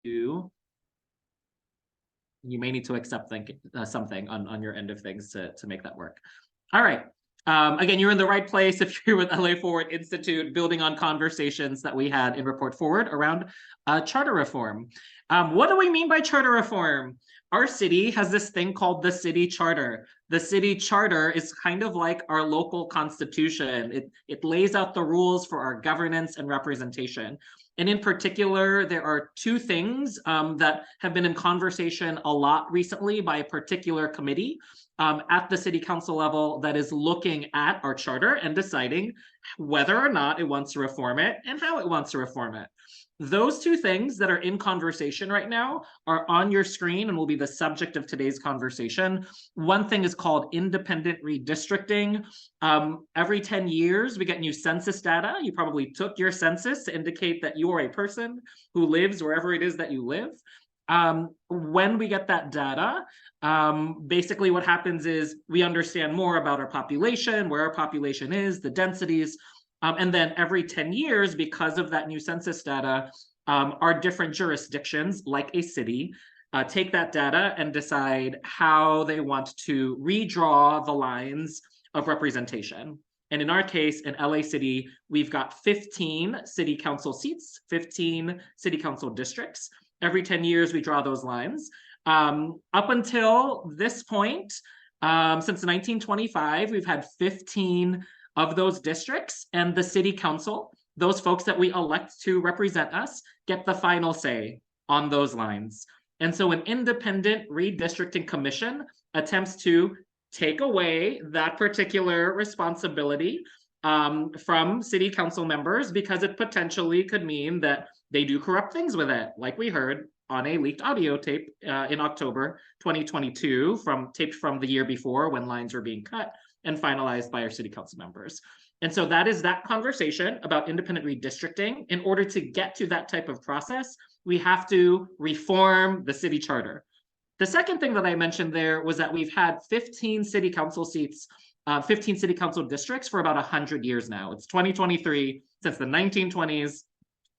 You may need to accept something on your end of things to make that work. All right. Again, you're in the right place if you're with LA Forward Institute, building on conversations that we had in Report Forward around charter reform. What do we mean by charter reform? Our city has this thing called the city charter. The city charter is kind of like our local constitution. It lays out the rules for our governance and representation. And in particular, there are two things that have been in conversation a lot recently by a particular committee at the city council level that is looking at our charter and deciding whether or not it wants to reform it and how it wants to reform it. Those two things that are in conversation right now are on your screen and will be the subject of today's conversation. One thing is called independent redistricting. Every 10 years, we get new census data. You probably took your census to indicate that you are a person who lives wherever it is that you live. When we get that data, basically what happens is we understand more about our population, where our population is, the densities, and then every 10 years, because of that new census data, our different jurisdictions, like a city, take that data and decide how they want to redraw the lines of representation. And in our case, in LA City, we've got 15 city council seats, 15 city council districts. Every 10 years, we draw those lines. Up until this point, since 1925, we've had 15 of those districts, and the city council, those folks that we elect to represent us, get the final say on those lines. And so an independent redistricting commission attempts to take away that particular responsibility from city council members, because it potentially could mean that they do corrupt things with it, like we heard on a leaked audio tape in October 2022, taped from the year before when lines were being cut and finalized by our city council members. And so that is that conversation about independent redistricting. In order to get to that type of process, we have to reform the city charter. The second thing that I mentioned there was that we've had 15 city council seats, 15 city council districts for about 100 years now. It's 2023, since the 1920s.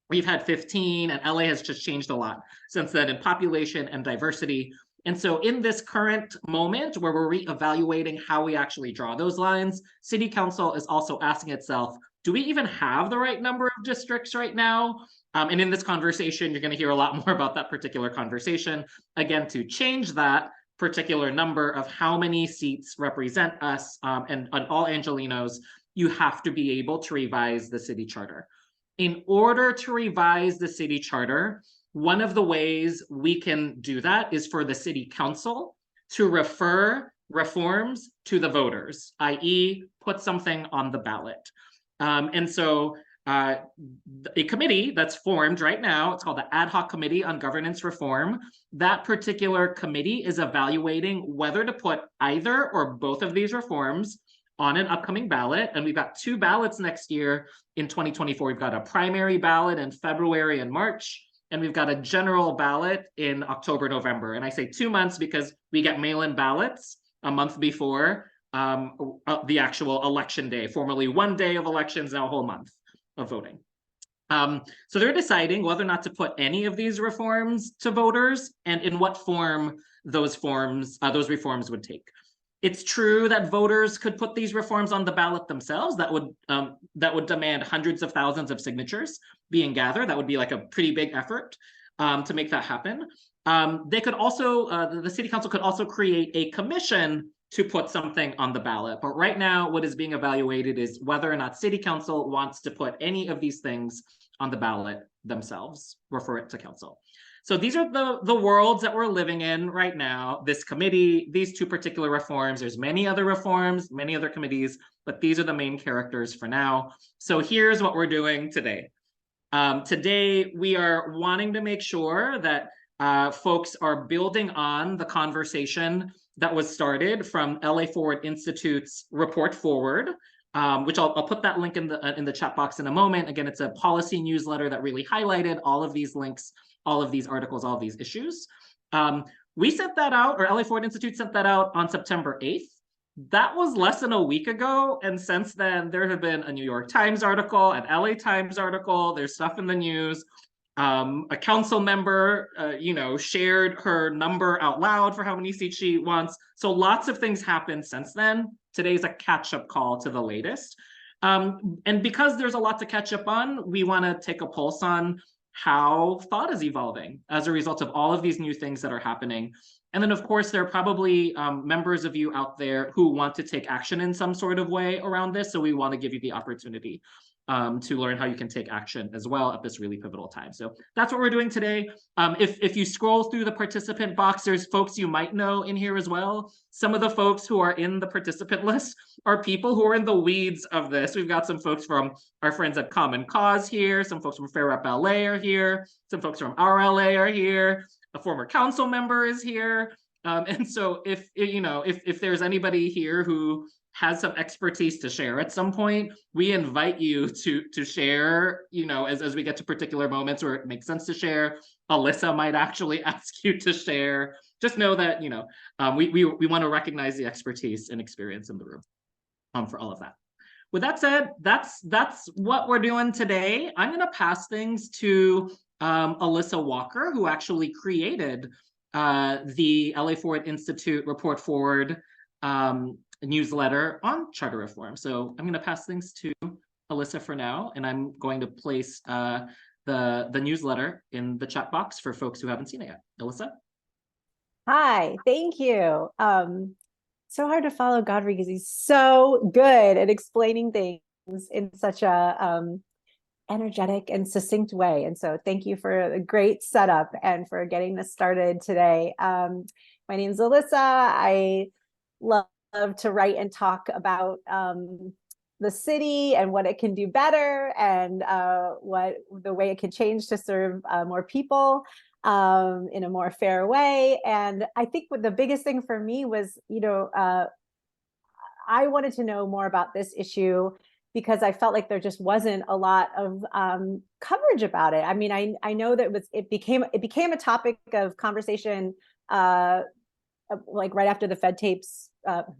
We've had 15, and LA has just changed a lot since then in population and diversity. And so in this current moment where we're reevaluating how we actually draw those lines, city council is also asking itself, do we even have the right number of districts right now? And in this conversation, you're going to hear a lot more about that particular conversation. Again, to change that particular number of how many seats represent us and all Angelenos, you have to be able to revise the city charter. In order to revise the city charter, one of the ways we can do that is for the city council to refer reforms to the voters, i.e. put something on the ballot. And so a committee that's formed right now, it's called the Ad Hoc Committee on Governance Reform. That particular committee is evaluating whether to put either or both of these reforms on an upcoming ballot. And we've got two ballots next year in 2024. We've got a primary ballot in February and March, and we've got a general ballot in October, November. And I say 2 months because we get mail-in ballots a month before the actual election day, formerly 1 day of elections, now a whole month of voting. So they're deciding whether or not to put any of these reforms to voters and in what form those reforms would take. It's true that voters could put these reforms on the ballot themselves. That would demand hundreds of thousands of signatures being gathered. That would be like a pretty big effort to make that happen. They could also, the city council could also create a commission to put something on the ballot. But right now, what is being evaluated is whether or not city council wants to put any of these things on the ballot themselves, refer it to council. So these are the worlds that we're living in right now. This committee, these two particular reforms, there's many other reforms, many other committees, but these are the main characters for now. So here's what we're doing today. Today, we are wanting to make sure that folks are building on the conversation that was started from LA Forward Institute's Report Forward, which I'll put that link in the chat box in a moment. Again, it's a policy newsletter that really highlighted all of these links, all of these articles, all of these issues. We sent that out, or LA Forward Institute sent that out on September 8th. That was less than a week ago. And since then, there have been a New York Times article, an LA Times article, there's stuff in the news. A council member, shared her number out loud for how many seats she wants. So lots of things happened since then. Today's a catch-up call to the latest. And because there's a lot to catch up on, we want to take a pulse on how thought is evolving as a result of all of these new things that are happening. And then, of course, there are probably members of you out there who want to take action in some sort of way around this. So we want to give you the opportunity to learn how you can take action as well at this really pivotal time. So that's what we're doing today. If you scroll through the participant box, there's folks you might know in here as well. Some of the folks who are in the participant list are people who are in the weeds of this. We've got some folks from our friends at Common Cause here, some folks from Fair Rep LA are here, some folks from RLA are here, a former council member is here. And so if there's anybody here who has some expertise to share at some point, we invite you to share, as we get to particular moments where it makes sense to share. Alissa might actually ask you to share. Just know that, we want to recognize the expertise and experience in the room for all of that. With that said, that's what we're doing today. I'm going to pass things to Alissa Walker, who actually created the LA Forward Institute Report Forward newsletter on charter reform. So I'm going to pass things to Alissa for now, and I'm going to place the newsletter in the chat box for folks who haven't seen it yet. Alissa? Hi, thank you. So hard to follow Godfrey because he's so good at explaining things in such a energetic and succinct way. And so thank you for a great setup and for getting this started today. My name is Alissa. I love to write and talk about the city and what it can do better and what the way it can change to serve more people in a more fair way. And I think what the biggest thing for me was, I wanted to know more about this issue because I felt like there just wasn't a lot of coverage about it. I mean, I know that it became a topic of conversation like right after the Fed tapes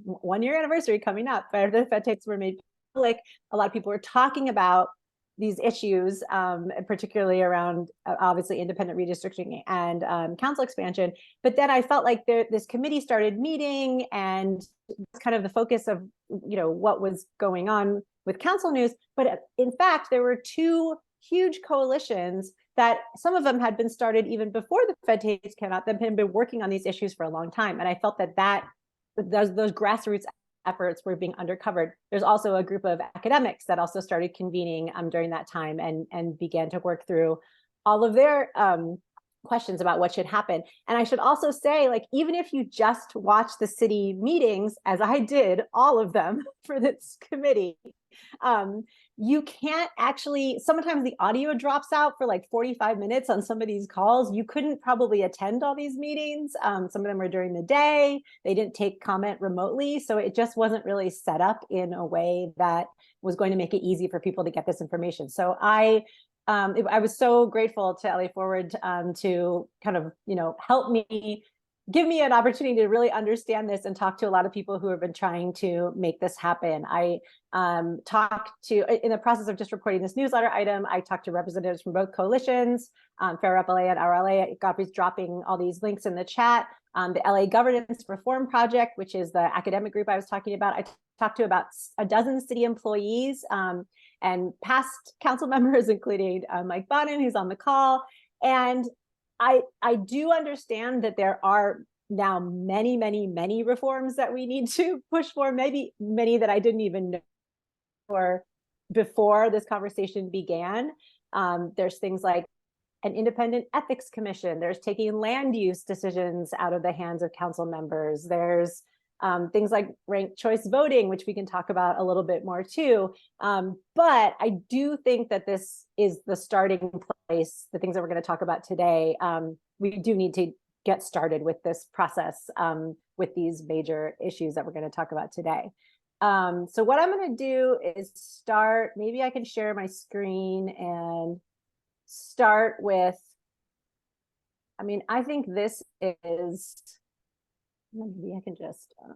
1 year anniversary coming up, but the Fed tapes were made public. A lot of people were talking about these issues, particularly around obviously independent redistricting and council expansion. But then I felt like this committee started meeting, and it's kind of the focus of what was going on with council news. But in fact, there were two huge coalitions that some of them had been started even before the Fed tapes came out, that had been working on these issues for a long time. And I felt that those grassroots efforts were being undercovered. There's also a group of academics that also started convening during that time and began to work through all of their questions about what should happen. And I should also say, like, even if you just watch the city meetings, as I did, all of them for this committee, you can't actually, sometimes the audio drops out for like 45 minutes on some of these calls. You couldn't probably attend all these meetings. Some of them were during the day. They didn't take comment remotely. So it just wasn't really set up in a way that was going to make it easy for people to get this information. So I was so grateful to LA Forward to kind of, help me, give me an opportunity to really understand this and talk to a lot of people who have been trying to make this happen. I talked to, in the process of just reporting this newsletter item, I talked to representatives from both coalitions, Fair Rep LA and RLA. Godfrey's dropping all these links in the chat. The LA Governance Reform Project, which is the academic group I was talking about. I talked to about a dozen city employees and past council members, including Mike Bonin, who's on the call. And I do understand that there are now many, many, many reforms that we need to push for, maybe many that I didn't even know for before this conversation began. There's things like an independent ethics commission. There's taking land use decisions out of the hands of council members. There's things like ranked choice voting, which we can talk about a little bit more too. But I do think that this is the starting place, the things that we're going to talk about today. We do need to get started with this process with these major issues that we're going to talk about today. So what I'm going to do is start, maybe I can share my screen and start with, I think this is, maybe I can just, I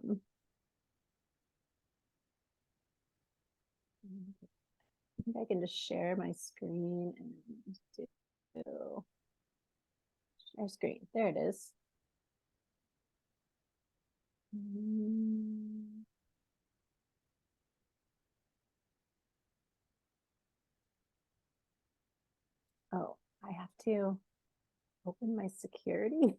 think I can just share my screen and do Share screen. There it is. Oh, I have to open my security.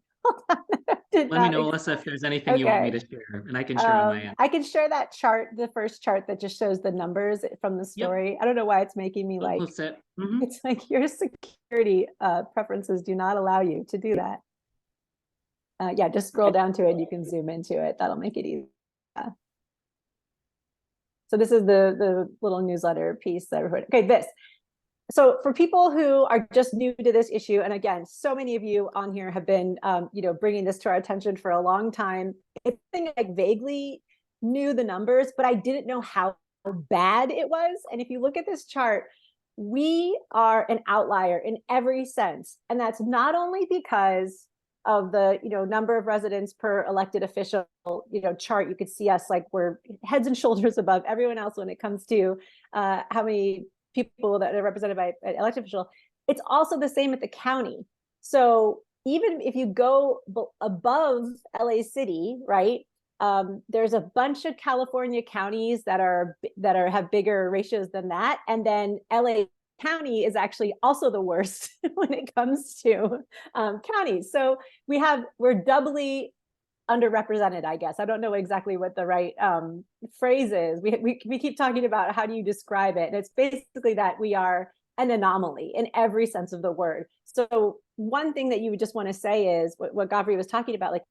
Let me know, Alyssa, if there's anything you want me to share, and I can share on my end. I can share that chart, the first chart that just shows the numbers from the story. Yep. I don't know why it's making me like, it's like your security preferences do not allow you to do that. Yeah, just scroll down to it and you can zoom into it. That'll make it easy. Yeah. So this is the little newsletter piece that I wrote. Okay, this. So for people who are just new to this issue, and again, so many of you on here have been, bringing this to our attention for a long time. It's like vaguely knew the numbers, but I didn't know how bad it was. And if you look at this chart, we are an outlier in every sense. And that's not only because of the number of residents per elected official chart. You could see us like we're heads and shoulders above everyone else when it comes to how many people that are represented by an elected official. It's also the same at the county. So even if you go above LA City, right, there's a bunch of California counties that have bigger ratios than that, and then LA County is actually also the worst when it comes to counties. So we're doubly underrepresented, I guess. I don't know exactly what the right phrase is. We keep talking about how do you describe it, and it's basically that we are an anomaly in every sense of the word. So one thing that you would just want to say is what Godfrey was talking about, like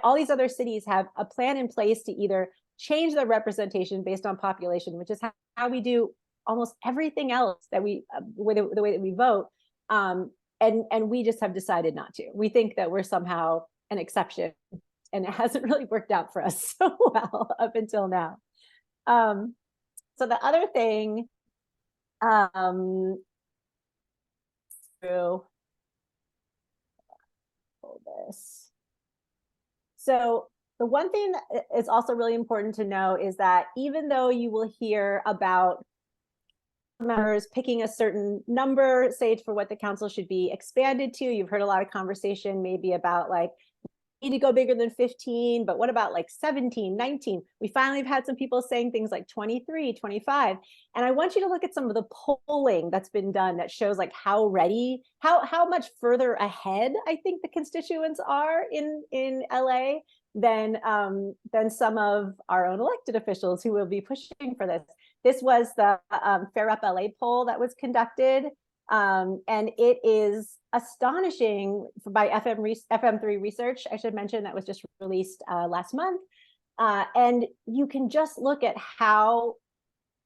all these other cities have a plan in place to either change their representation based on population, which is how we do almost everything else that we the way that we vote, and we just have decided not to. We think that we're somehow an exception, and it hasn't really worked out for us so well up until now. So the other thing, hold this. So the one thing that is also really important to know is that even though you will hear about members picking a certain number, say for what the council should be expanded to, you've heard a lot of conversation maybe about like, need to go bigger than 15, but what about like 17, 19? We finally have had some people saying things like 23, 25. And I want you to look at some of the polling that's been done that shows like how ready, how much further ahead I think the constituents are in LA than some of our own elected officials who will be pushing for this. This was the Fair Up LA poll that was conducted. And it is astonishing by FM3 Research, I should mention, that was just released last month. And you can just look at how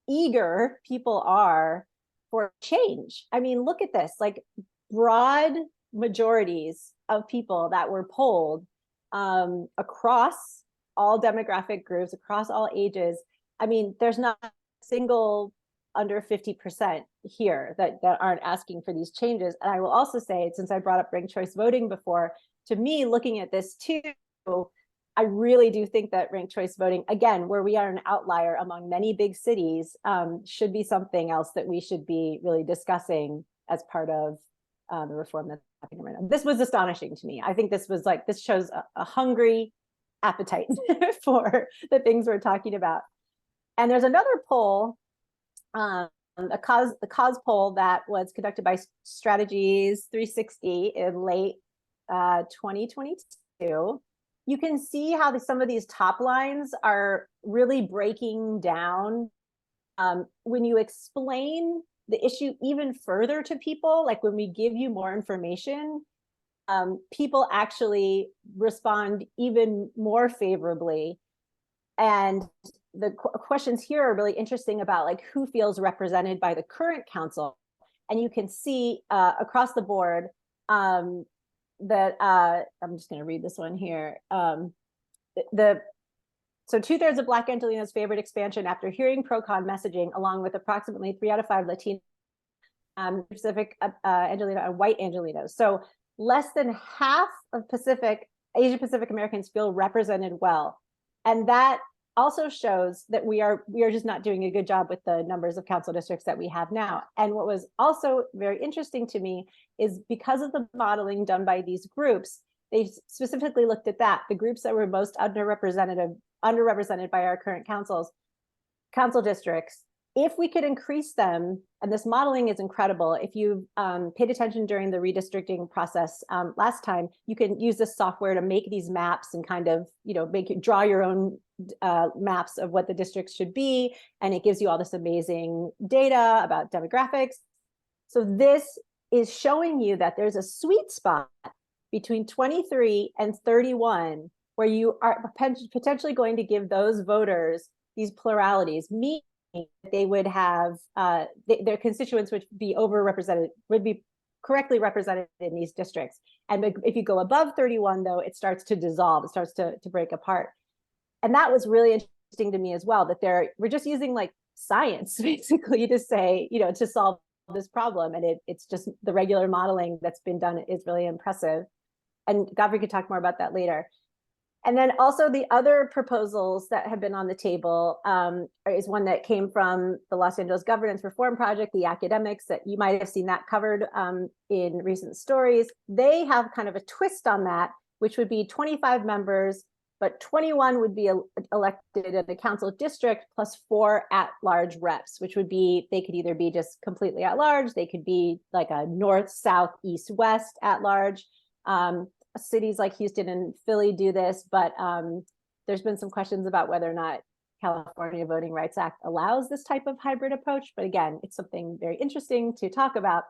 eager people are for change. I mean, look at this, like broad majorities of people that were polled across all demographic groups, across all ages. I mean, there's not a single under 50% here that aren't asking for these changes. And I will also say, since I brought up ranked choice voting before, to me, looking at this too, I really do think that ranked choice voting, again, where we are an outlier among many big cities, should be something else that we should be really discussing as part of the reform that's happening right now. This was astonishing to me. I think this was like, this shows a hungry appetite for the things we're talking about. And there's another poll, the cause poll that was conducted by Strategies 360 in late 2022. You can see how some of these top lines are really breaking down when you explain the issue even further to people, like when we give you more information, people actually respond even more favorably. And the questions here are really interesting about like who feels represented by the current council. And you can see across the board that I'm just going to read this one here. So 2/3 of Black Angelinos favored expansion after hearing pro-con messaging, along with approximately 3 out of 5 Latino, Pacific Angelino and white Angelinos. So less than half of Asian Pacific Americans feel represented well. And that also shows that we are just not doing a good job with the numbers of council districts that we have now. And what was also very interesting to me is because of the modeling done by these groups, they specifically looked at that, the groups that were most underrepresented by our current council districts. If we could increase them, and this modeling is incredible. If you paid attention during the redistricting process last time, you can use this software to make these maps and kind of, draw your own maps of what the districts should be. And it gives you all this amazing data about demographics. So this is showing you that there's a sweet spot between 23 and 31, where you are potentially going to give those voters these pluralities, meaning they would have their constituents would be overrepresented, would be correctly represented in these districts. And if you go above 31, though, it starts to dissolve, it starts to break apart. And that was really interesting to me as well, that we're just using like science basically to say, to solve this problem. And it's just the regular modeling that's been done is really impressive. And Godfrey could talk more about that later. And then also the other proposals that have been on the table is one that came from the Los Angeles Governance Reform Project, the academics, that you might have seen that covered in recent stories. They have kind of a twist on that, which would be 25 members, but 21 would be elected in the council district plus 4 at-large reps, which would be, they could either be just completely at large, they could be like a north, south, east, west at large. Cities like Houston and Philly do this, but there's been some questions about whether or not California Voting Rights Act allows this type of hybrid approach. But again, it's something very interesting to talk about.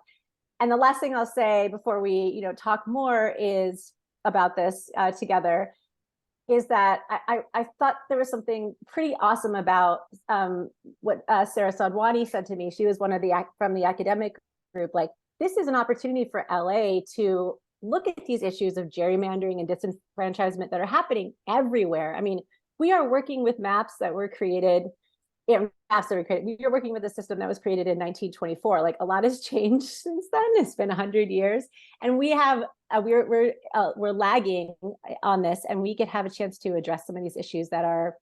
And the last thing I'll say before we talk more is about this together is that I thought there was something pretty awesome about what Sarah Sadwani said to me. She was one of from the academic group. Like, this is an opportunity for LA to look at these issues of gerrymandering and disenfranchisement that are happening everywhere. I mean, we are working with maps that were created. We are working with a system that was created in 1924. Like, a lot has changed since then. It's been 100 years, and we have we're lagging on this, and we could have a chance to address some of these issues that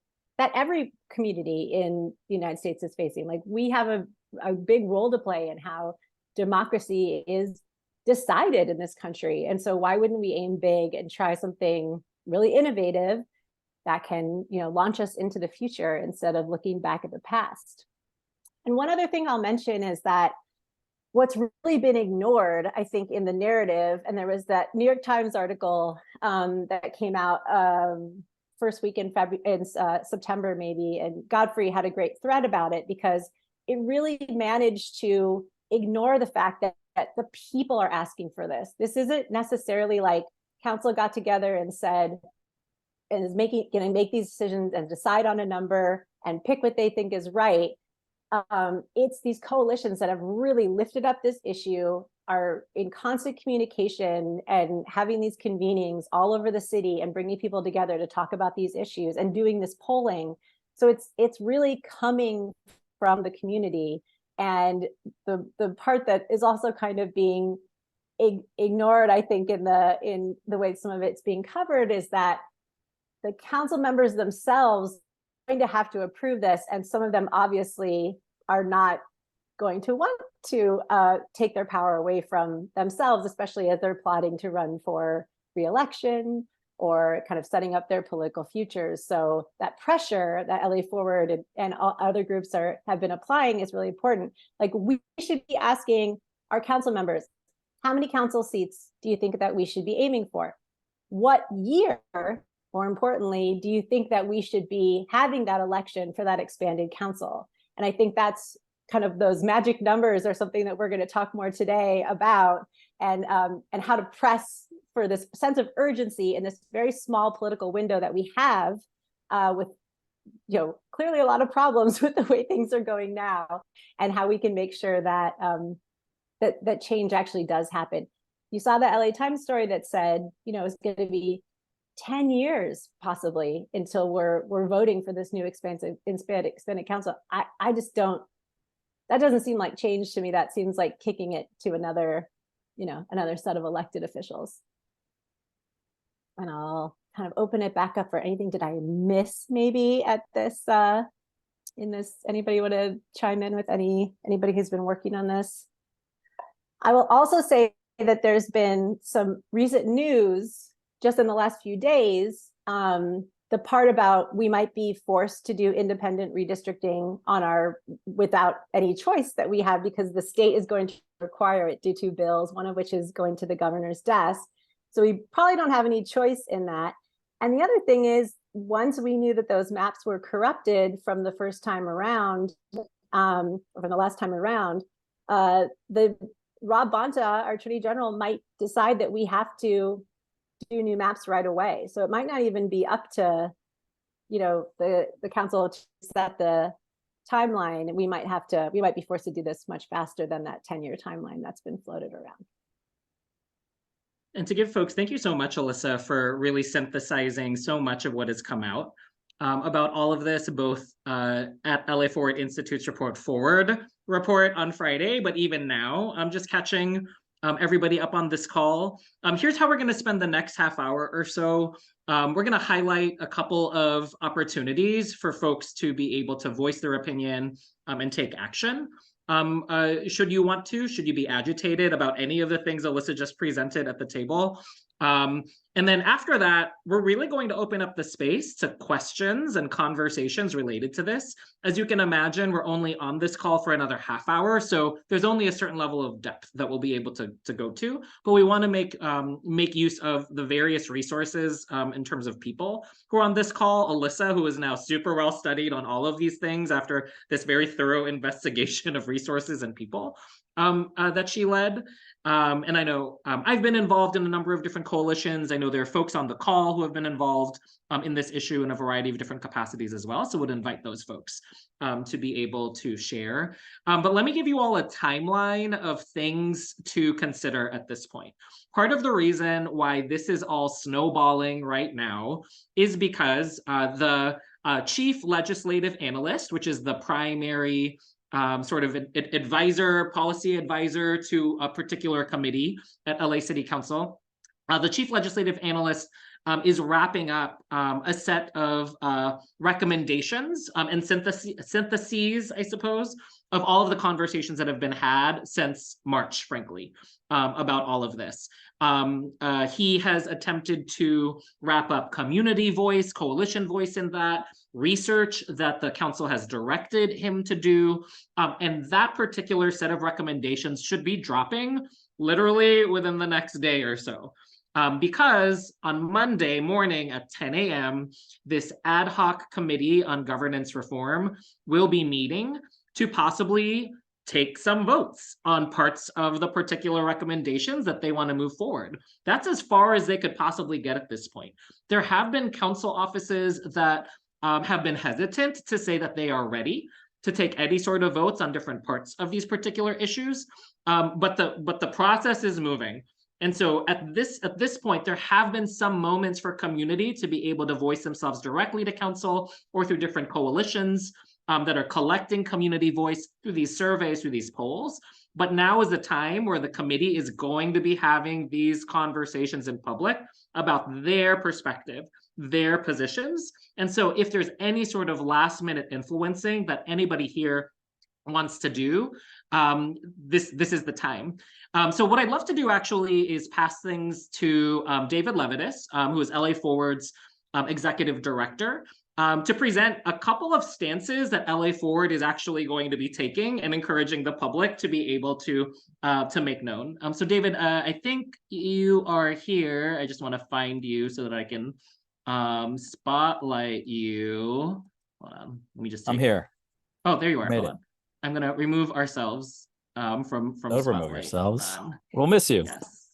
every community in the United States is facing. Like, we have a big role to play in how democracy is decided in this country. And so why wouldn't we aim big and try something really innovative that can, launch us into the future instead of looking back at the past? And one other thing I'll mention is that what's really been ignored, I think, in the narrative, and there was that New York Times article that came out first week in September maybe, and Godfrey had a great thread about it because it really managed to ignore the fact that the people are asking for this. This isn't necessarily like council got together and said, and is going to make these decisions and decide on a number and pick what they think is right. It's these coalitions that have really lifted up this issue, are in constant communication and having these convenings all over the city and bringing people together to talk about these issues and doing this polling. So it's really coming from the community. And the part that is also kind of being ignored, I think, in the way some of it's being covered, is that the council members themselves are going to have to approve this, and some of them obviously are not going to want to take their power away from themselves, especially as they're plotting to run for re-election or kind of setting up their political futures. So that pressure that LA Forward and all other groups have been applying is really important. Like, we should be asking our council members, how many council seats do you think that we should be aiming for? What year, more importantly, do you think that we should be having that election for that expanded council? And I think that's kind of those magic numbers are something that we're going to talk more today about, and how to press for this sense of urgency in this very small political window that we have with, clearly a lot of problems with the way things are going now, and how we can make sure that that change actually does happen. You saw the LA Times story that said, it's going to be 10 years possibly until we're voting for this new expanded council. I just don't, that doesn't seem like change to me. That seems like kicking it to another set of elected officials. And I'll kind of open it back up for anything. Did I miss maybe at this, in this, anybody want to chime in with anybody who's been working on this? I will also say that there's been some recent news just in the last few days. The part about we might be forced to do independent redistricting without any choice that we have, because the state is going to require it due to bills, one of which is going to the governor's desk. So we probably don't have any choice in that. And the other thing is, once we knew that those maps were corrupted from the first time around, or from the last time around, the Rob Bonta, our Attorney General, might decide that we have to do new maps right away. So it might not even be up to, the council to set the timeline. We might be forced to do this much faster than that 10-year timeline that's been floated around. And to give folks, thank you so much, Alissa, for really synthesizing so much of what has come out about all of this, both at LA Forward Institute's Report Forward report on Friday, but even now, I'm just catching everybody up on this call. Here's how we're going to spend the next half hour or so. We're going to highlight a couple of opportunities for folks to be able to voice their opinion and take action. Should you want to, should you be agitated about any of the things Alissa just presented at the table? And then after that, we're really going to open up the space to questions and conversations related to this. As you can imagine, we're only on this call for another half hour, so there's only a certain level of depth that we'll be able to go to, but we want to make use of the various resources in terms of people who are on this call. Alissa, who is now super well studied on all of these things after this very thorough investigation of resources and people that she led. And I know I've been involved in a number of different coalitions. I know there are folks on the call who have been involved in this issue in a variety of different capacities as well. So would invite those folks to be able to share. But let me give you all a timeline of things to consider at this point. Part of the reason why this is all snowballing right now is because the chief legislative analyst, which is the primary sort of policy advisor to a particular committee at LA City Council. The chief legislative analyst is wrapping up a set of recommendations and syntheses, I suppose, of all of the conversations that have been had since March, frankly, about all of this. He has attempted to wrap up community voice, coalition voice in that, research that the council has directed him to do, and that particular set of recommendations should be dropping literally within the next day or so. Because on Monday morning at 10 a.m., this ad hoc committee on governance reform will be meeting to possibly take some votes on parts of the particular recommendations that they want to move forward. That's as far as they could possibly get at this point. There have been council offices that have been hesitant to say that they are ready to take any sort of votes on different parts of these particular issues, but the process is moving. And so at this point, there have been some moments for community to be able to voice themselves directly to council or through different coalitions that are collecting community voice through these surveys, through these polls. But now is the time where the committee is going to be having these conversations in public about their perspective, their positions. And so if there's any sort of last minute influencing that anybody here wants to do, this is the time. So what I'd love to do actually is pass things to David Levitas, who is LA Forward's executive director, to present a couple of stances that LA Forward is actually going to be taking and encouraging the public to be able to make known. So David, I think you are here. I just want to find you so that I can spotlight you. Hold on, let me just take... I'm here. Oh, there you are. Hold it. on. I'm gonna remove ourselves from Don't remove yourselves. We'll miss you. Yes.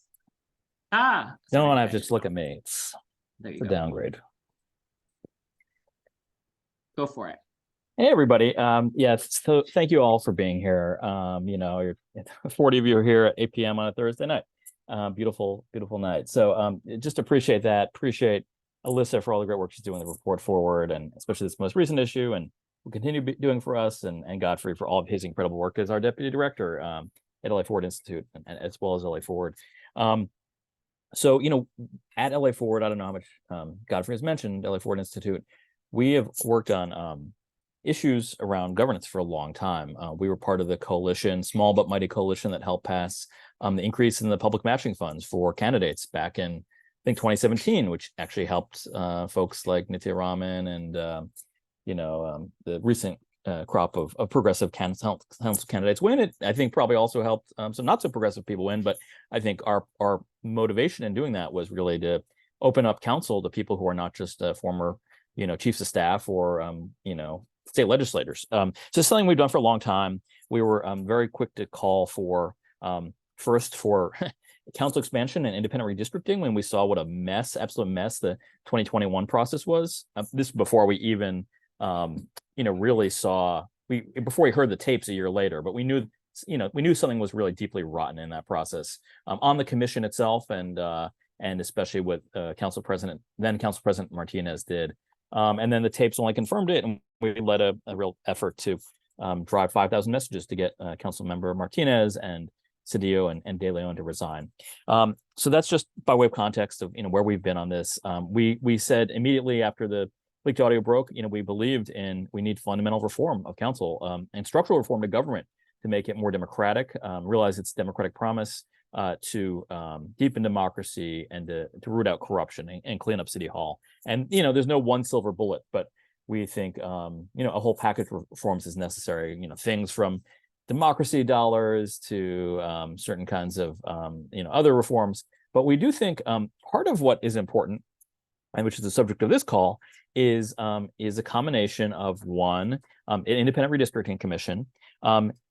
Don't want to have to just look at me. It's there you a go. downgrade. Go for it. Hey everybody. So thank you all for being here. You're 40 of you are here at 8 p.m. on a Thursday night. Beautiful night. So just appreciate that. Appreciate Alissa for all the great work she's doing the report forward, and especially this most recent issue, and will continue doing for us, and Godfrey for all of his incredible work as our deputy director at LA Forward Institute, and as well as LA Forward. So, at LA Forward, I don't know how much Godfrey has mentioned, LA Forward Institute, we have worked on issues around governance for a long time. We were part of the coalition, small but mighty coalition, that helped pass the increase in the public matching funds for candidates back in, I think, 2017, which actually helped folks like Nitya Raman and the recent crop of progressive council candidates win. It, I think, probably also helped some not so progressive people win. But I think our motivation in doing that was really to open up council to people who are not just former chiefs of staff or state legislators. So it's something we've done for a long time. We were very quick to call for first for council expansion and independent redistricting when we saw what a mess, absolute mess, the 2021 process was. This before we even really saw, before we heard the tapes a year later, but we knew something was really deeply rotten in that process on the commission itself, and especially with then Council President Martinez did. And then the tapes only confirmed it, and we led a real effort to drive 5,000 messages to get Council Member Martinez and Cedillo and De Leon to resign. So that's just by way of context of where we've been on this. We said immediately after the leaked audio broke, we believed we need fundamental reform of council and structural reform to government to make it more democratic, realize its democratic promise to deepen democracy and to root out corruption and clean up City Hall. And there's no one silver bullet, but we think a whole package of reforms is necessary. Things from democracy dollars to certain kinds of other reforms. But we do think part of what is important, and which is the subject of this call, is a combination of an independent redistricting commission,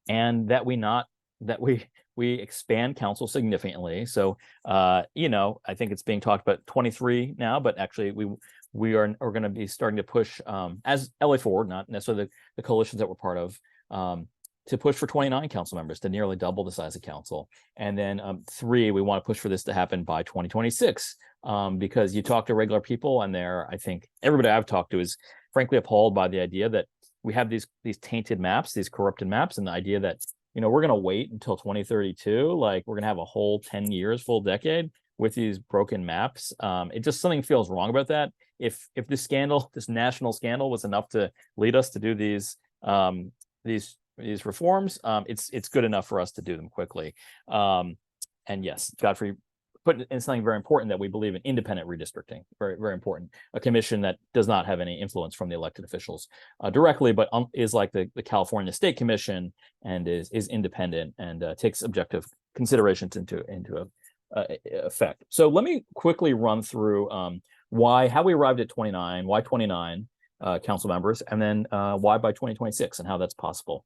and that we expand council significantly. So I think it's being talked about 23 now, but actually we are going to be starting to push as LA Forward, not necessarily the coalitions that we're part of, to push for 29 council members, to nearly double the size of council. And then 3, we want to push for this to happen by 2026, because you talk to regular people, and I think everybody I've talked to is frankly appalled by the idea that we have these tainted maps, these corrupted maps, and the idea that we're going to wait until 2032, like we're going to have a whole 10 years, full decade with these broken maps. It just, something feels wrong about that. If this scandal, this national scandal, was enough to lead us to do these reforms, it's good enough for us to do them quickly. And yes, Godfrey put in something very important, that we believe in independent redistricting, very, very important. A commission that does not have any influence from the elected officials directly, but is like the California State Commission, and is independent and takes objective considerations into effect. So let me quickly run through how we arrived at 29, why 29 council members, and then why by 2026 and how that's possible.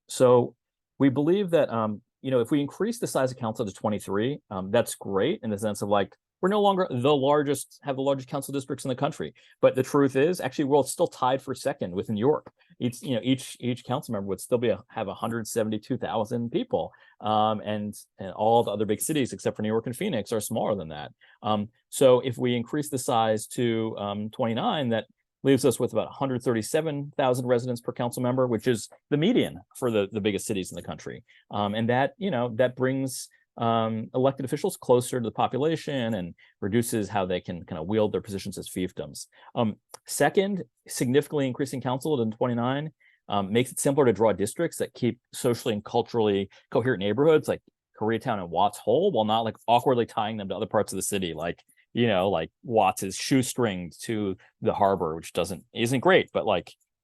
So we believe that if we increase the size of council to 23, that's great in the sense of we're no longer have the largest council districts in the country. But the truth is, actually, we're still tied for second with New York. Each council member would still have 172,000 people, and all the other big cities except for New York and Phoenix are smaller than that. So if we increase the size to 29, that leaves us with about 137,000 residents per council member, which is the median for the biggest cities in the country. And that brings elected officials closer to the population and reduces how they can kind of wield their positions as fiefdoms. Second, significantly increasing council to 29 makes it simpler to draw districts that keep socially and culturally coherent neighborhoods like Koreatown and Watts whole, while not awkwardly tying them to other parts of the city, like Watts is shoestringed to the harbor, which isn't great, but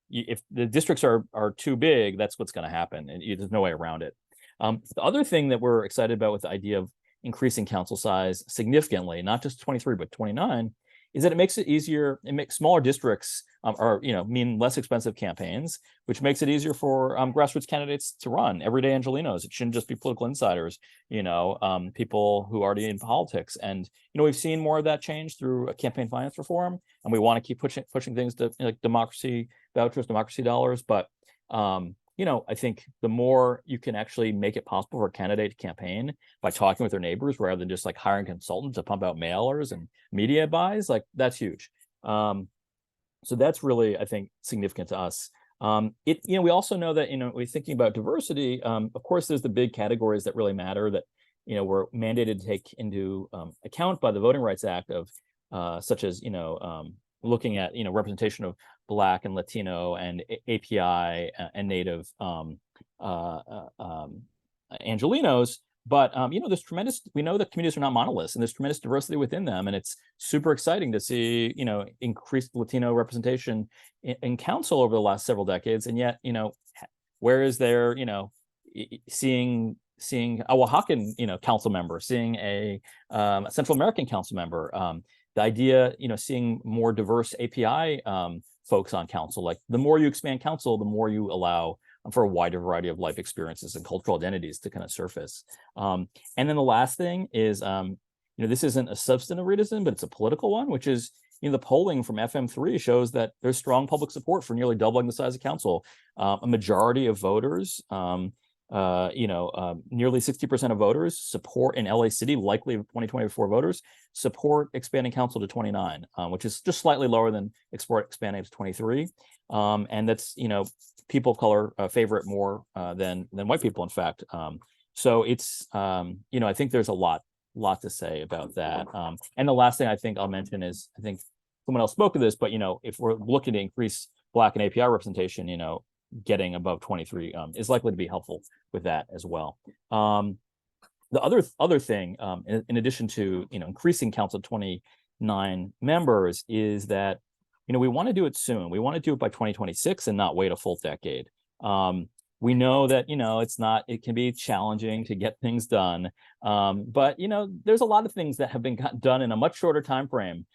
if the districts are too big, that's what's going to happen, and there's no way around it. The other thing that we're excited about with the idea of increasing council size significantly, not just 23 but 29, is that it makes it easier. It makes smaller districts mean less expensive campaigns, which makes it easier for grassroots candidates to run, everyday Angelinos. It shouldn't just be political insiders, people who are already in politics. And we've seen more of that change through a campaign finance reform, and we want to keep pushing things to democracy vouchers, democracy dollars. But I think the more you can actually make it possible for a candidate to campaign by talking with their neighbors rather than just hiring consultants to pump out mailers and media buys, that's huge. So that's really, I think, significant to us. We also know that, we're thinking about diversity. Of course, there's the big categories that really matter that were mandated to take into account by the Voting Rights Act of such as, looking at, representation of Black and Latino and API and Native Angelenos. But, there's we know that communities are not monoliths, and there's tremendous diversity within them. And it's super exciting to see, increased Latino representation in council over the last several decades. And yet, where is there, seeing a Oaxacan, council member, seeing a Central American council member, the idea, seeing more diverse API folks on council. Like, the more you expand council, the more you allow for a wider variety of life experiences and cultural identities to kind of surface. And then the last thing is, this isn't a substantive reason, but it's a political one, which is, the polling from FM3 shows that there's strong public support for nearly doubling the size of council. A majority of voters, nearly 60% of voters support in LA City, likely 2024 voters, support expanding council to 29, which is just slightly lower than expanding to 23. And that's, people of color favor it more than white people, in fact. So it's, I think there's a lot to say about that. And the last thing I think I'll mention is, I think someone else spoke of this, but, if we're looking to increase Black and API representation, getting above 23 is likely to be helpful with that as well. The other thing, in addition to, increasing council to 29 members, is that, we want to do it soon. We want to do it by 2026 and not wait a full decade. We know that, it can be challenging to get things done. But, there's a lot of things that have been done in a much shorter time frame,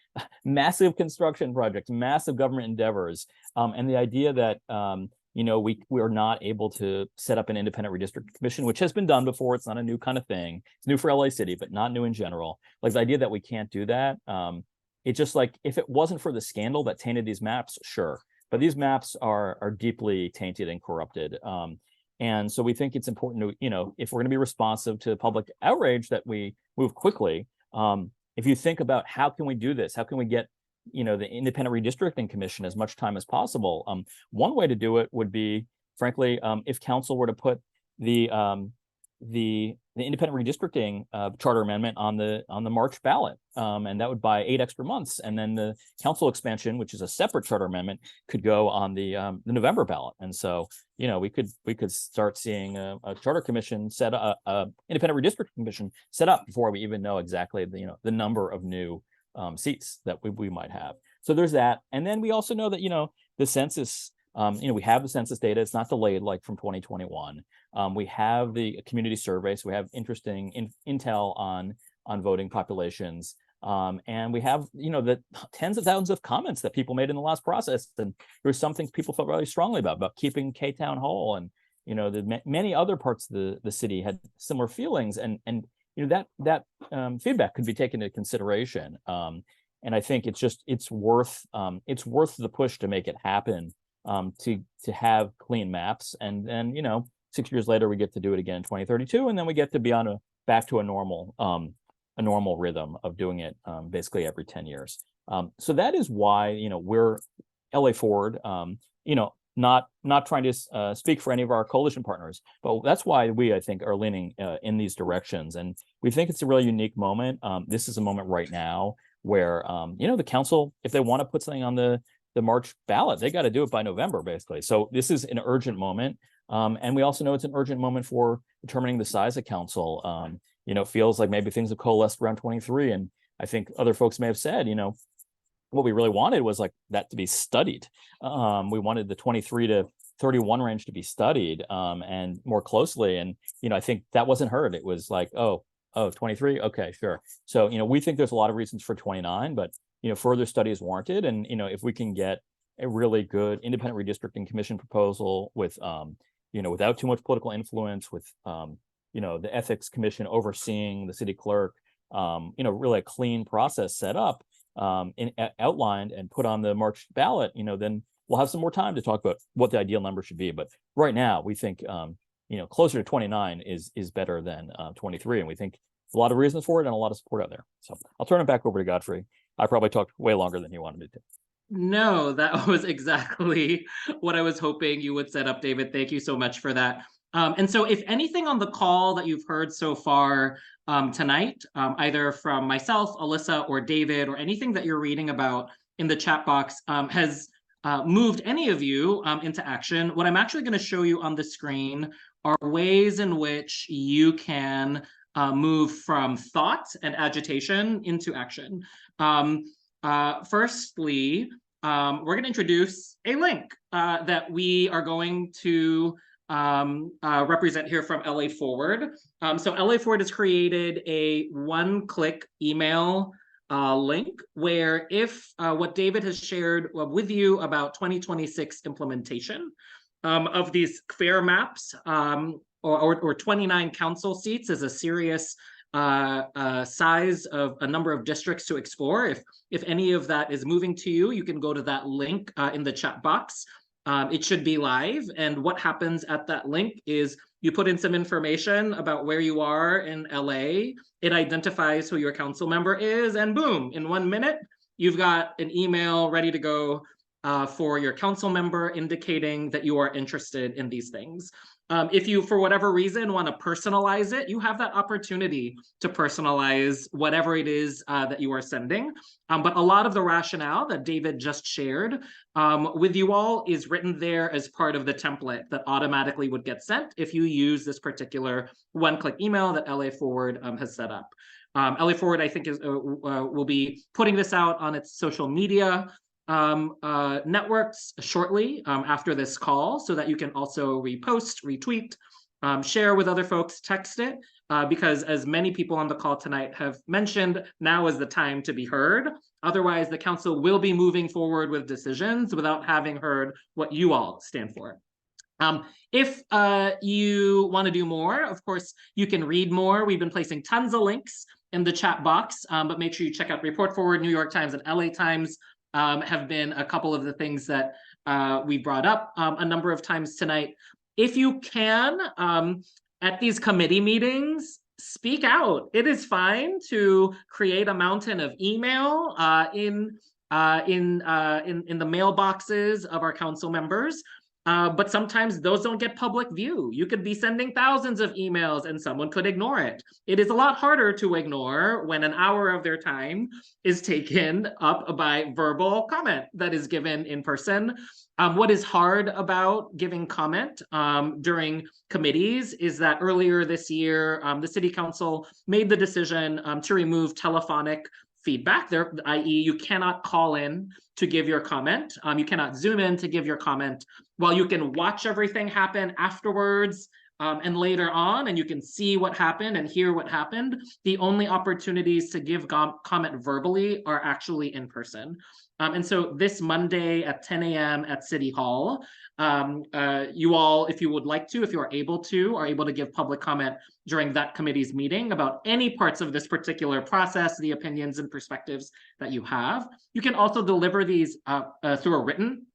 massive construction projects, massive government endeavors. And the idea that, we are not able to set up an independent redistricting commission, which has been done before. It's not a new kind of thing. It's new for LA City, but not new in general. Like, the idea that we can't do that, it's just like, if it wasn't for the scandal that tainted these maps, sure. But these maps are deeply tainted and corrupted. And so we think it's important to, if we're going to be responsive to public outrage, that we move quickly. If you think about how can we do this, how can we get, the independent redistricting commission as much time as possible? One way to do it would be, frankly, if council were to put the independent redistricting charter amendment on the March ballot, and that would buy 8 extra months. And then the council expansion, which is a separate charter amendment, could go on the November ballot. And so, we could start seeing a charter commission set up, independent redistricting commission set up before we even know exactly the number of new seats that we might have. So there's that. And then we also know that the census. We have the census data. It's not delayed like from 2021. We have the community survey, so we have interesting intel on voting populations. And we have, the tens of thousands of comments that people made in the last process. And there were some things people felt really strongly about keeping K-Town whole. And, the many other parts of the city had similar feelings. And that feedback could be taken into consideration. And I think it's worth the push to make it happen. To have clean maps, and then 6 years later we get to do it again in 2032, and then we get to be back to a normal rhythm of doing it basically every 10 years. So that is why we're LA Forward, not trying to speak for any of our coalition partners, but that's why I think are leaning in these directions, and we think it's a really unique moment. This is a moment right now where the council, if they want to put something on the March ballot, they got to do it by November, basically. So this is an urgent moment. And we also know it's an urgent moment for determining the size of council. It feels like maybe things have coalesced around 23. And I think other folks may have said, what we really wanted was like that to be studied. We wanted the 23 to 31 range to be studied and more closely. And, I think that wasn't heard. It was like, oh, 23. Okay, sure. So, we think there's a lot of reasons for 29, but further study is warranted. And, if we can get a really good independent redistricting commission proposal with, without too much political influence, with, the ethics commission overseeing the city clerk, really a clean process set up, outlined and put on the March ballot, then we'll have some more time to talk about what the ideal number should be. But right now we think, closer to 29 is better than 23. And we think a lot of reasons for it and a lot of support out there. So I'll turn it back over to Godfrey. I probably talked way longer than you wanted me to. No, that was exactly what I was hoping you would set up, David. Thank you so much for that. And so if anything on the call that you've heard so far tonight, either from myself, Alissa, or David, or anything that you're reading about in the chat box has moved any of you into action, what I'm actually going to show you on the screen are ways in which you can move from thought and agitation into action. Firstly, we're going to introduce a link that we are going to represent here from LA Forward. So LA Forward has created a one-click email link where if what David has shared with you about 2026 implementation of these FAIR maps or 29 council seats is a serious size of a number of districts to explore. If any of that is moving to you, you can go to that link in the chat box. It should be live, and what happens at that link is you put in some information about where you are in LA, it identifies who your council member is, and boom, in 1 minute, you've got an email ready to go for your council member indicating that you are interested in these things. If you, for whatever reason, want to personalize it, you have that opportunity to personalize whatever it is that you are sending. But a lot of the rationale that David just shared with you all is written there as part of the template that automatically would get sent if you use this particular one-click email that LA Forward has set up. LA Forward, I think, will be putting this out on its social media networks shortly after this call, so that you can also repost, retweet, share with other folks, text it, because as many people on the call tonight have mentioned, now is the time to be heard. Otherwise, the council will be moving forward with decisions without having heard what you all stand for. If you want to do more, of course, you can read more. We've been placing tons of links in the chat box, but make sure you check out Report Forward, New York Times, and LA Times. Have been a couple of the things that we brought up a number of times tonight. If you can, at these committee meetings, speak out. It is fine to create a mountain of email in the mailboxes of our council members. But sometimes those don't get public view. You could be sending thousands of emails and someone could ignore it. It is a lot harder to ignore when an hour of their time is taken up by verbal comment that is given in person. What is hard about giving comment during committees is that earlier this year, the city council made the decision to remove telephonic feedback there, i.e. you cannot call in to give your comment. You cannot Zoom in to give your comment. While you can watch everything happen afterwards and later on, and you can see what happened and hear what happened, the only opportunities to give comment verbally are actually in person. And so this Monday at 10 a.m. at City Hall, you all, if you would like to, if you are able to give public comment during that committee's meeting about any parts of this particular process, the opinions and perspectives that you have. You can also deliver these through a written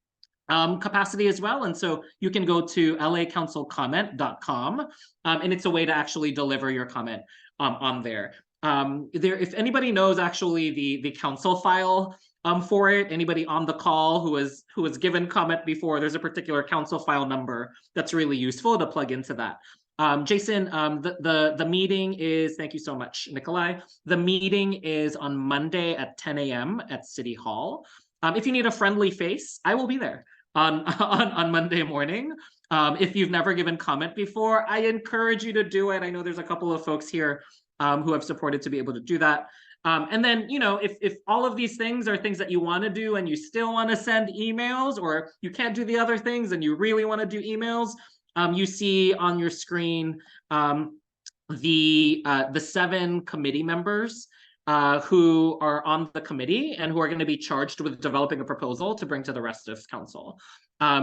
capacity as well. And so you can go to lacouncilcomment.com and it's a way to actually deliver your comment on there. If anybody knows actually the council file for it, anybody on the call who has given comment before, there's a particular council file number that's really useful to plug into that. Jason, the meeting is, thank you so much, Nikolai. The meeting is on Monday at 10 a.m. at City Hall. If you need a friendly face, I will be there on Monday morning. If you've never given comment before, I encourage you to do it. I know there's a couple of folks here who have supported to be able to do that. And then, you know, if all of these things are things that you want to do and you still want to send emails, or you can't do the other things and you really want to do emails, you see on your screen the 7 committee members who are on the committee and who are going to be charged with developing a proposal to bring to the rest of council.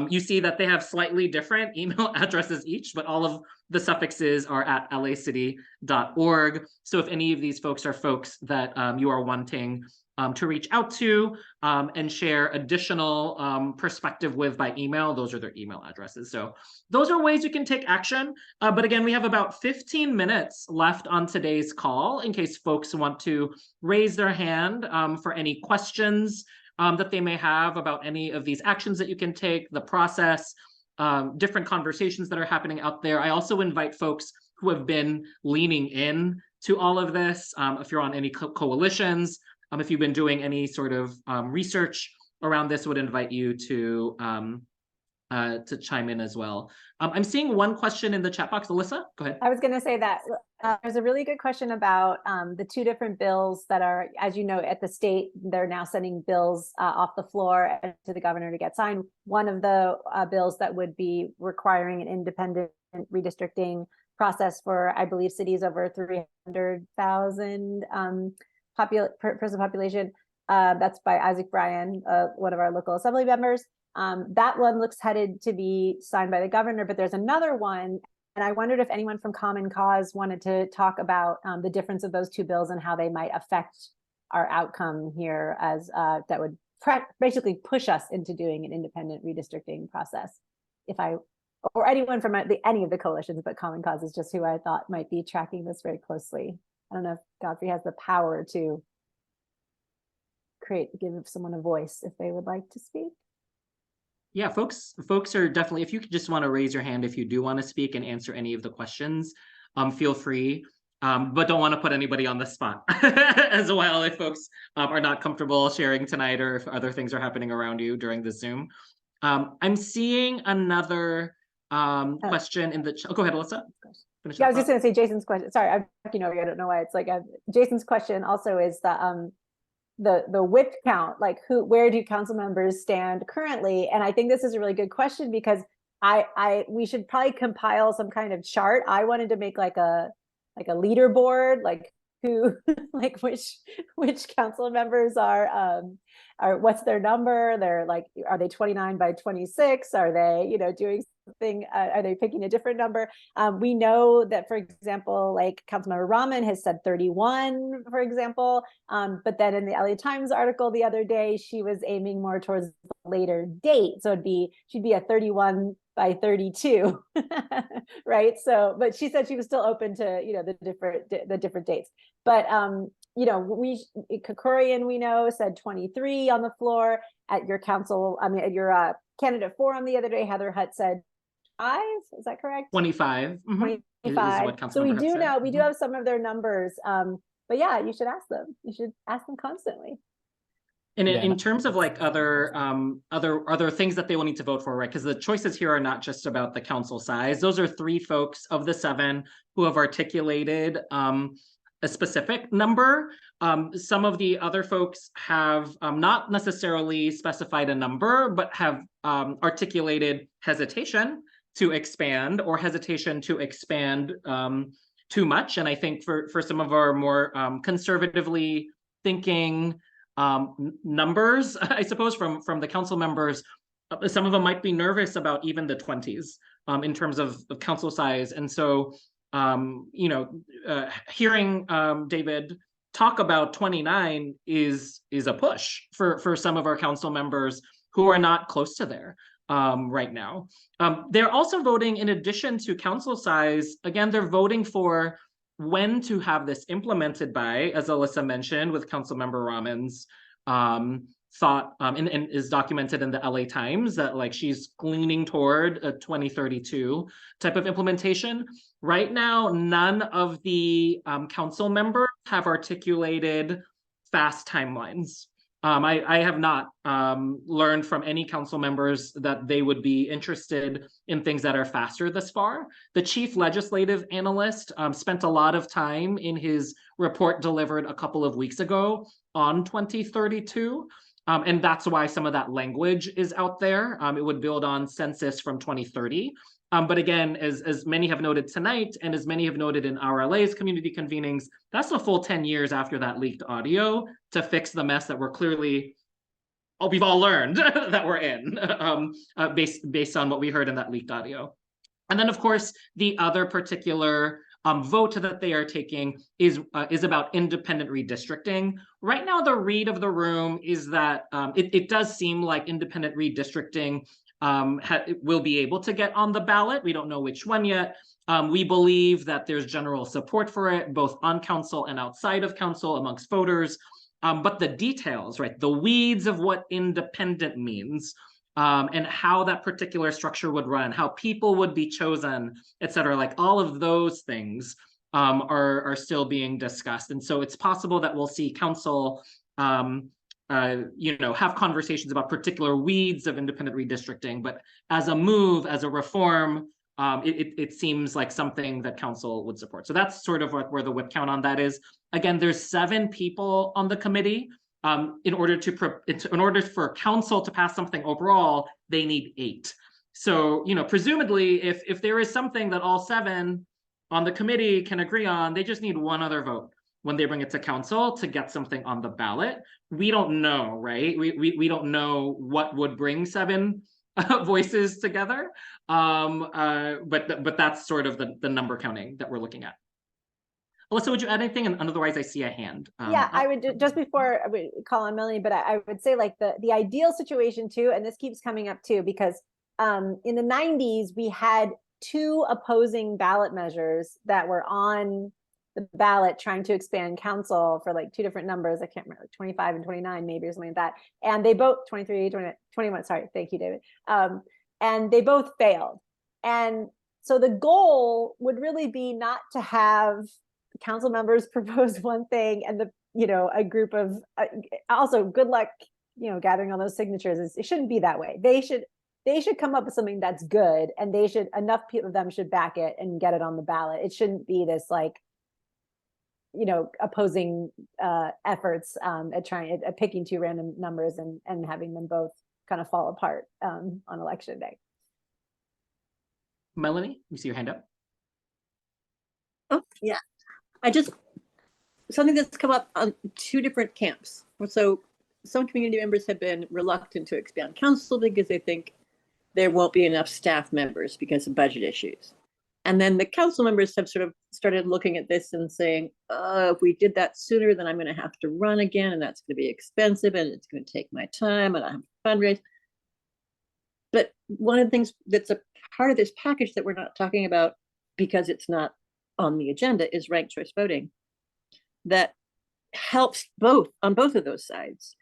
You see that they have slightly different email addresses each, but all of the suffixes are at lacity.org. So if any of these folks are folks that you are wanting to reach out to and share additional perspective with by email, those are their email addresses. So those are ways you can take action. But again, we have about 15 minutes left on today's call in case folks want to raise their hand for any questions that they may have about any of these actions that you can take, the process, different conversations that are happening out there. I also invite folks who have been leaning in to all of this. If you're on any coalitions, if you've been doing any sort of research around this, would invite you to chime in as well. I'm seeing one question in the chat box. Alissa, go ahead. I was going to say that there's a really good question about the two different bills that are, as you know, at the state, they're now sending bills off the floor to the governor to get signed. One of the bills that would be requiring an independent redistricting process for, I believe, cities over 300,000 person population. That's by Isaac Bryan, one of our local assembly members. That one looks headed to be signed by the governor, but there's another one. And I wondered if anyone from Common Cause wanted to talk about the difference of those two bills and how they might affect our outcome here, as that would basically push us into doing an independent redistricting process. Or anyone from any of the coalitions, but Common Cause is just who I thought might be tracking this very closely. I don't know if Godfrey has the power to give someone a voice if they would like to speak. Yeah, folks are definitely, if you just want to raise your hand if you do want to speak and answer any of the questions, feel free, but don't want to put anybody on the spot as well if folks are not comfortable sharing tonight, or if other things are happening around you during the Zoom. I'm seeing another question in the chat. Oh, go ahead, Alissa. Yeah, I was just going to say Jason's question. Sorry, I'm talking over you. I don't know why. It's like Jason's question also is the whip count, like where do council members stand currently? And I think this is a really good question, because we should probably compile some kind of chart. I wanted to make like a leaderboard, like who like which council members are what's their number, they're like, are they 29 by 26, are they, you know, doing something, are they picking a different number? We know that, for example, like Councilmember Rahman has said 31, for example, but then in the LA Times article the other day, she was aiming more towards the later date, so she'd be a 31 by 32, right? So, but she said she was still open to, you know, the different dates. But you know, Kukurian, we know, said 23 on the floor. At your council, I mean, at your candidate forum the other day, Heather Hutt said 5. Is that correct? 25. 25. So we do know, we do have some of their numbers. But yeah, you should ask them. You should ask them constantly. And in terms of like other things that they will need to vote for, right? Because the choices here are not just about the council size. Those are 3 folks of the 7 who have articulated a specific number. Some of the other folks have not necessarily specified a number, but have articulated hesitation to expand, or hesitation to expand too much. And I think for some of our more conservatively thinking numbers, I suppose, from the council members, some of them might be nervous about even the 20s in terms of council size. And so, you know, hearing David talk about 29 is a push for some of our council members who are not close to there right now. They're also voting, in addition to council size, again, they're voting for when to have this implemented by, as Alissa mentioned, with Councilmember Rahman's thought, and is documented in the LA Times, that like she's leaning toward a 2032 type of implementation. Right now, none of the council members have articulated fast timelines. I have not learned from any council members that they would be interested in things that are faster thus far. The chief legislative analyst spent a lot of time in his report delivered a couple of weeks ago on 2032. And that's why some of that language is out there. It would build on census from 2030. But again, as many have noted tonight, and as many have noted in RLA's community convenings, that's a full 10 years after that leaked audio to fix the mess that we're clearly, we've all learned that we're in, based on what we heard in that leaked audio. And then, of course, the other particular vote that they are taking is about independent redistricting. Right now, the read of the room is that it does seem like independent redistricting will be able to get on the ballot. We don't know which one yet. We believe that there's general support for it, both on council and outside of council amongst voters. But the details, right, the weeds of what independent means and how that particular structure would run, how people would be chosen, et cetera. Like all of those things are still being discussed. And so it's possible that we'll see council have conversations about particular weeds of independent redistricting, but as a move, as a reform, it seems like something that council would support. So that's sort of where the whip count on that is. Again, there's 7 people on the committee. In order for council to pass something overall, they need 8. So, presumably, if there is something that all 7 on the committee can agree on, they just need one other vote when they bring it to council to get something on the ballot. We don't know, right? We don't know what would bring 7 voices together. But that's sort of the number counting that we're looking at. Alissa, would you add anything? And otherwise, I see a hand. Yeah, I would just before I would call on Melanie, but I would say like the ideal situation too, and this keeps coming up too, because in the 90s, we had 2 opposing ballot measures that were on the ballot trying to expand council for like 2 different numbers. I can't remember, 25 and 29 maybe or something like that. And they both 23, 21, sorry, thank you, David. And they both failed. And so the goal would really be not to have council members propose one thing and a group of also good luck gathering all those signatures. It shouldn't be that way. They should come up with something that's good, and enough people of them should back it and get it on the ballot. It shouldn't be this like opposing efforts at picking 2 random numbers and having them both kind of fall apart on election day. Melanie, you see your hand up? Oh yeah, something that's come up on 2 different camps. So some community members have been reluctant to expand council because they think there won't be enough staff members because of budget issues. And then the council members have sort of started looking at this and saying, if we did that sooner, then I'm going to have to run again, and that's going to be expensive, and it's going to take my time, and I have to fundraise. But one of the things that's a part of this package that we're not talking about because it's not on the agenda is ranked choice voting that helps on both of those sides.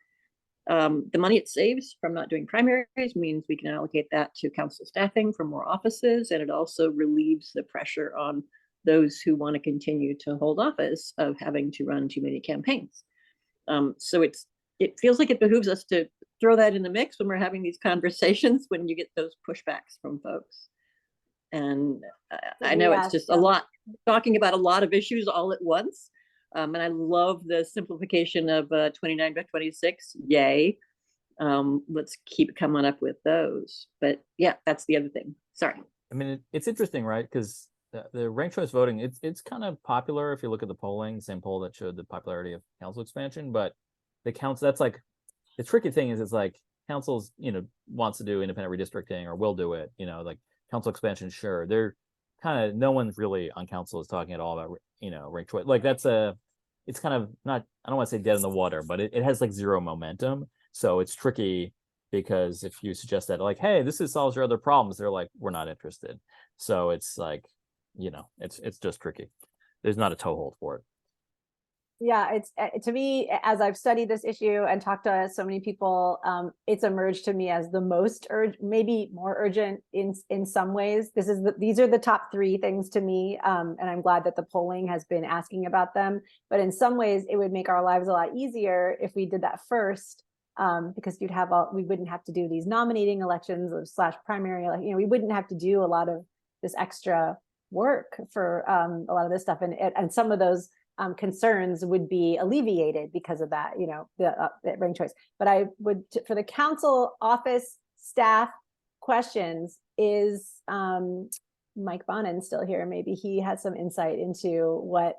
The money it saves from not doing primaries means we can allocate that to council staffing for more offices, and it also relieves the pressure on those who want to continue to hold office of having to run too many campaigns. So it feels like it behooves us to throw that in the mix when we're having these conversations when you get those pushbacks from folks. And I know it's just a lot, talking about a lot of issues all at once. And I love the simplification of 29 by 26. Yay. Let's keep coming up with those. But yeah, that's the other thing. Sorry. I mean, it's interesting, right? Because the ranked choice voting, it's kind of popular if you look at the polling, same poll that showed the popularity of council expansion. But the council, that's like, the tricky thing is, it's like councils, wants to do independent redistricting or will do it, like council expansion, sure. They're kind of, no one's really on council is talking at all about, ranked choice. Like it's kind of not, I don't want to say dead in the water, but it has like 0 momentum. So it's tricky because if you suggest that like, hey, this solves your other problems, they're like, we're not interested. So it's like, it's just tricky. There's not a toehold for it. Yeah, it's to me, as I've studied this issue and talked to so many people, it's emerged to me as the most maybe more urgent in some ways. These are the top 3 things to me, and I'm glad that the polling has been asking about them. But in some ways, it would make our lives a lot easier if we did that first, because we wouldn't have to do these nominating elections / primary. We wouldn't have to do a lot of this extra work for a lot of this stuff, and some of those concerns would be alleviated because of that, the ranked choice. But I would, for the council office staff questions, is Mike Bonin still here? Maybe he has some insight into what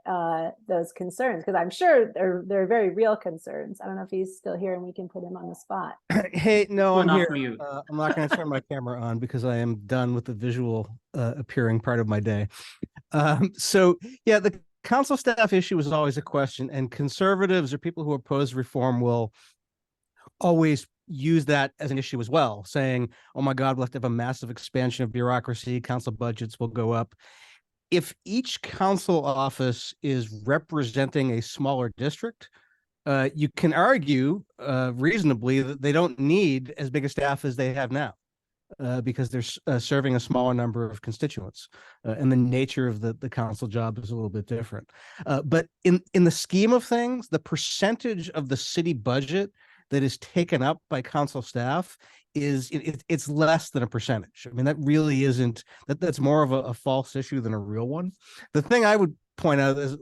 those concerns, because I'm sure they're very real concerns. I don't know if he's still here and we can put him on the spot. Hey, no, I'm here. Mute. I'm not going to turn my camera on because I am done with the visual appearing part of my day. So yeah, the council staff issue is always a question, and conservatives or people who oppose reform will always use that as an issue as well, saying, oh my God, we'll have to have a massive expansion of bureaucracy, council budgets will go up. If each council office is representing a smaller district, you can argue reasonably that they don't need as big a staff as they have now. Because they're serving a smaller number of constituents, and the nature of the council job is a little bit different. But in the scheme of things, the percentage of the city budget that is taken up by council staff is it's less than a percentage. I mean, that really isn't that's more of a false issue than a real one. The thing I would point out is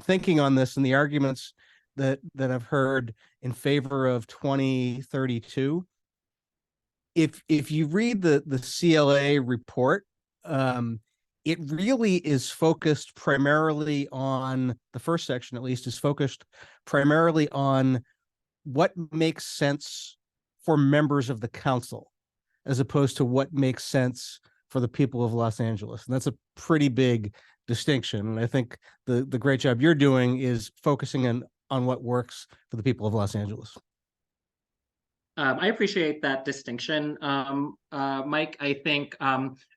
thinking on this and the arguments that I've heard in favor of 2032. If you read the CLA report, it really is focused primarily on the first section, at least, is focused primarily on what makes sense for members of the council, as opposed to what makes sense for the people of Los Angeles. And that's a pretty big distinction. And I think the great job you're doing is focusing on what works for the people of Los Angeles. I appreciate that distinction, Mike. I think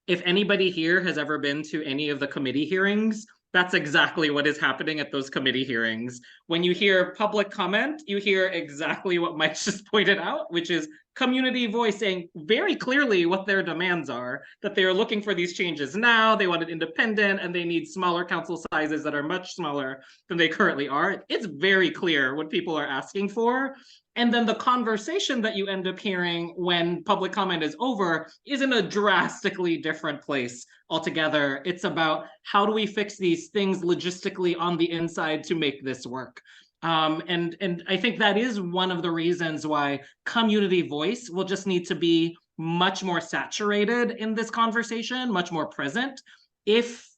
if anybody here has ever been to any of the committee hearings, that's exactly what is happening at those committee hearings. When you hear public comment, you hear exactly what Mike just pointed out, which is community voicing very clearly what their demands are, that they are looking for these changes now, they want it independent, and they need smaller council sizes that are much smaller than they currently are. It's very clear what people are asking for. And then the conversation that you end up hearing when public comment is over is in a drastically different place altogether. It's about how do we fix these things logistically on the inside to make this work. And I think that is one of the reasons why community voice will just need to be much more saturated in this conversation, much more present, if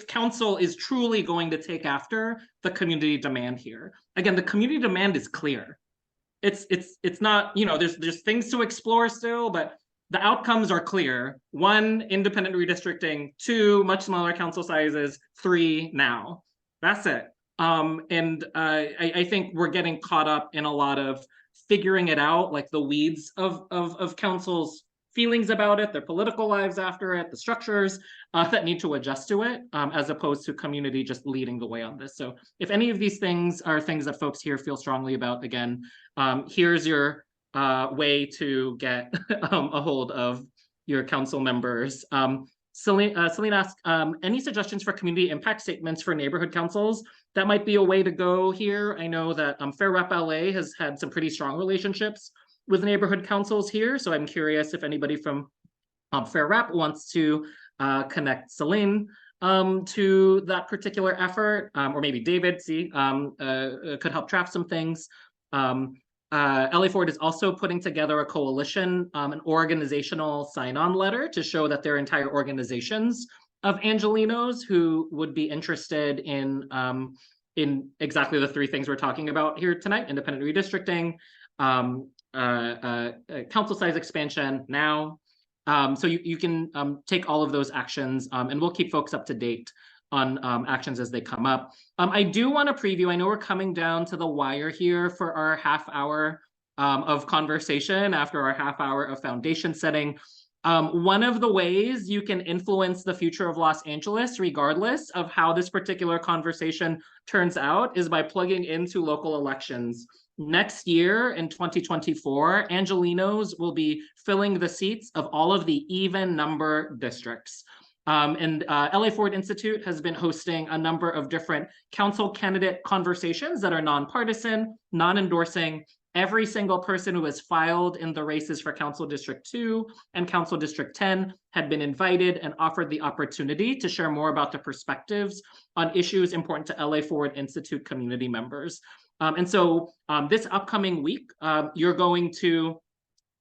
council is truly going to take after the community demand here. Again, the community demand is clear. It's not, you know, there's things to explore still, but the outcomes are clear. 1, independent redistricting. 2, much smaller council sizes. 3, now. That's it. I think we're getting caught up in a lot of figuring it out, like the weeds of council's feelings about it, their political lives after it, the structures that need to adjust to it, as opposed to community just leading the way on this. So if any of these things are things that folks here feel strongly about, again, here's your way to get a hold of your council members. Celine asked, any suggestions for community impact statements for neighborhood councils? That might be a way to go here. I know that Fair Rep LA has had some pretty strong relationships with neighborhood councils here. So I'm curious if anybody from Fair Rep wants to connect Celine to that particular effort, or maybe David could help draft some things. LA Forward is also putting together a coalition, an organizational sign-on letter to show that there are entire organizations of Angelenos who would be interested in exactly the 3 things we're talking about here tonight: independent redistricting, council size expansion now. So you can take all of those actions, and we'll keep folks up to date on actions as they come up. I do want to preview, I know we're coming down to the wire here for our half hour of conversation after our half hour of foundation setting. One of the ways you can influence the future of Los Angeles, regardless of how this particular conversation turns out, is by plugging into local elections. Next year in 2024, Angelenos will be filling the seats of all of the even number districts. And LA Forward Institute has been hosting a number of different council candidate conversations that are nonpartisan, non-endorsing. Every single person who has filed in the races for Council District 2 and Council District 10 had been invited and offered the opportunity to share more about the perspectives on issues important to LA Forward Institute community members. And so this upcoming week, you're going to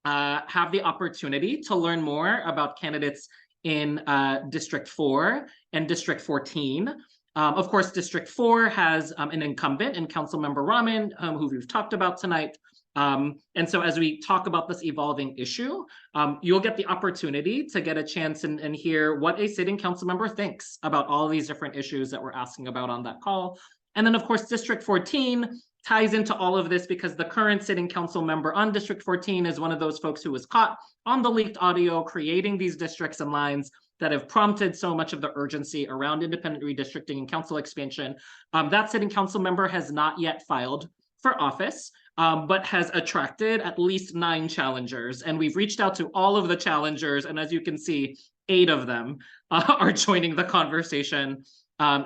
have the opportunity to learn more about candidates in District 4 and District 14. Of course, District 4 has an incumbent in Councilmember Rahman, who we've talked about tonight. And so as we talk about this evolving issue, you'll get the opportunity to get a chance and hear what a sitting council member thinks about all these different issues that we're asking about on that call. And then, of course, District 14 ties into all of this because the current sitting council member on District 14 is one of those folks who was caught on the leaked audio creating these districts and lines that have prompted so much of the urgency around independent redistricting and council expansion. That sitting council member has not yet filed for office, but has attracted at least 9 challengers. And we've reached out to all of the challengers. And as you can see, 8 of them are joining the conversation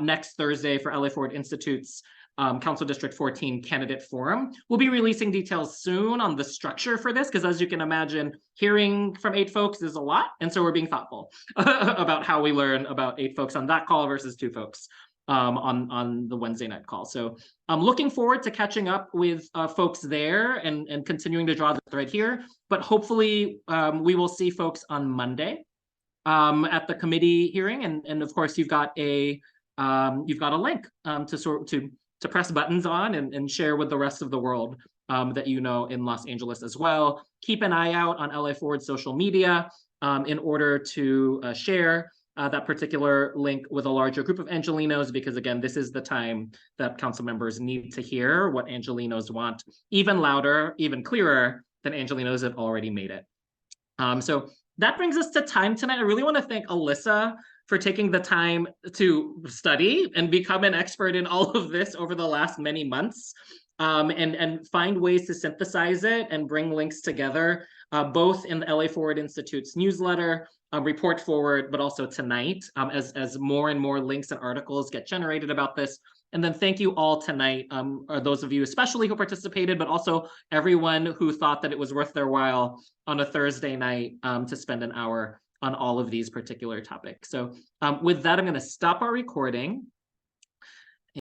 next Thursday for LA Forward Institute's Council District 14 candidate forum. We'll be releasing details soon on the structure for this, because as you can imagine, hearing from 8 folks is a lot. And so we're being thoughtful about how we learn about 8 folks on that call versus 2 folks on the Wednesday night call. So I'm looking forward to catching up with folks there and continuing to draw the thread here. But hopefully we will see folks on Monday at the committee hearing. And of course, you've got a link to press buttons on and share with the rest of the world that you know in Los Angeles as well. Keep an eye out on LA Forward social media in order to share that particular link with a larger group of Angelenos, because again, this is the time that council members need to hear what Angelenos want, even louder, even clearer than Angelenos have already made it. So that brings us to time tonight. I really want to thank Alissa for taking the time to study and become an expert in all of this over the last many months, and find ways to synthesize it and bring links together, both in the LA Forward Institute's newsletter, Report Forward, but also tonight, as more and more links and articles get generated about this. And then thank you all tonight, those of you especially who participated, but also everyone who thought that it was worth their while on a Thursday night to spend an hour on all of these particular topics. So with that, I'm going to stop our recording.